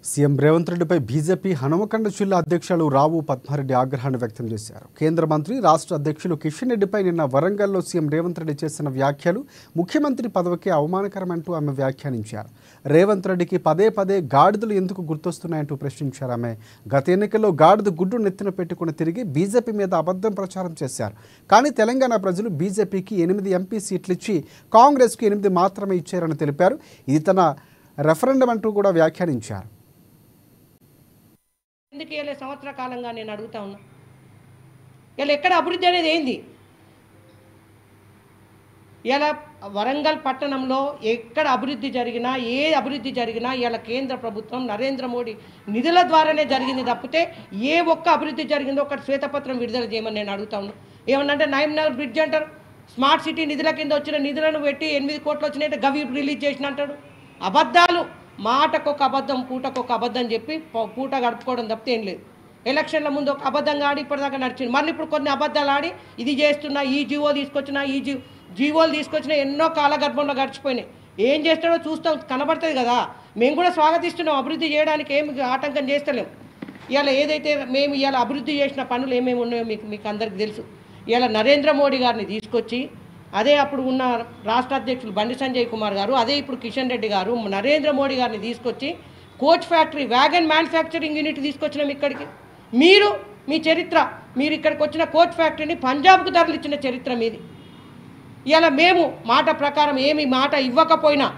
CM Revanth రెడ్డిపై BJP Hanumakonda జిల్లా అధ్యక్షులు రావు పద్మారెడ్డి ఆగ్రహాన్ని వ్యక్తం చేశారు. కేంద్ర మంత్రి రాష్ట్ర అధ్యక్షులు కిషన్ రెడ్డిపై నిన్న వరంగల్లో సీఎం రేవంత్ రెడ్డి చేసిన వ్యాఖ్యలు ముఖ్యమంత్రి పదవికి అవమానకరమంటూ ఆమె వ్యాఖ్యానించారు. రేవంత్ రెడ్డికి పదే పదే గాడిదలు ఎందుకు గుర్తొస్తున్నాయంటూ ప్రశ్నించారు. ఆమె గత ఎన్నికల్లో గాడిద గుడ్డు నెత్తిన పెట్టుకుని తిరిగి బీజేపీ మీద అబద్ధం ప్రచారం చేశారు. కానీ తెలంగాణ ప్రజలు బీజేపీకి 8 ఎంపీ సీట్లు ఇచ్చి కాంగ్రెస్కు 8 మాత్రమే ఇచ్చారని తెలిపారు. ఇది తన రెఫరెండం అంటూ కూడా వ్యాఖ్యానించారు. ఎందుకు ఇలా సంవత్సర కాలంగా నేను అడుగుతా ఉన్నా, ఇలా ఎక్కడ అభివృద్ధి అనేది ఏంది? ఇలా వరంగల్ పట్టణంలో ఎక్కడ అభివృద్ధి జరిగినా, ఏ అభివృద్ధి జరిగినా ఇలా కేంద్ర ప్రభుత్వం నరేంద్ర మోడీ నిధుల ద్వారానే జరిగింది తప్పితే ఏ ఒక్క అభివృద్ధి జరిగిందో ఒక శ్వేతపత్రం విడుదల చేయమని నేను అడుగుతా ఉన్నా. ఏమన్నంటే నైమ్నగర్ బ్రిడ్జ్ అంటారు, స్మార్ట్ సిటీ నిధుల కింద వచ్చిన నిధులను పెట్టి 8 కోట్లు వచ్చినాయంటే గవి రిలీజ్ చేసిన అంటాడు. అబద్ధాలు, మాటకొక అబద్ధం పూటకొక అబద్ధం చెప్పి పూట గడుపుకోవడం తప్పితే ఏం లేదు. ఎలక్షన్ల ముందు ఒక అబద్ధంగా ఆడి ఇప్పటిదాకా నడిచింది. మళ్ళీ ఇప్పుడు కొన్ని అబద్ధాలు ఆడి ఇది చేస్తున్నా, ఈ జీవో తీసుకొచ్చినా, ఈ జీవోలు తీసుకొచ్చినా ఎన్నో కాలగర్భంలో గడిచిపోయినాయి. ఏం చేస్తాడో చూస్తాం, కనబడుతుంది కదా. మేము కూడా స్వాగతిస్తున్నాం, అభివృద్ధి చేయడానికి ఏమి ఆటంకం చేస్తలేం. ఇవాళ ఏదైతే మేము ఇవాళ అభివృద్ధి చేసిన పనులు ఏమేమి ఉన్నాయో మీకు అందరికీ తెలుసు. ఇవాళ నరేంద్ర మోడీ గారిని తీసుకొచ్చి, అదే అప్పుడు ఉన్న రాష్ట్ర అధ్యక్షులు బండి సంజయ్ కుమార్ గారు, అదే ఇప్పుడు కిషన్ రెడ్డి గారు నరేంద్ర మోడీ గారిని తీసుకొచ్చి coach factory, wagon manufacturing unit తీసుకొచ్చినాం ఇక్కడికి. మీరు మీ చరిత్ర, మీరు ఇక్కడికి వచ్చిన కోచ్ ఫ్యాక్టరీని పంజాబ్కు తరలిచ్చిన చరిత్ర మీది. ఇలా మేము మాట ప్రకారం ఏమి మాట ఇవ్వకపోయినా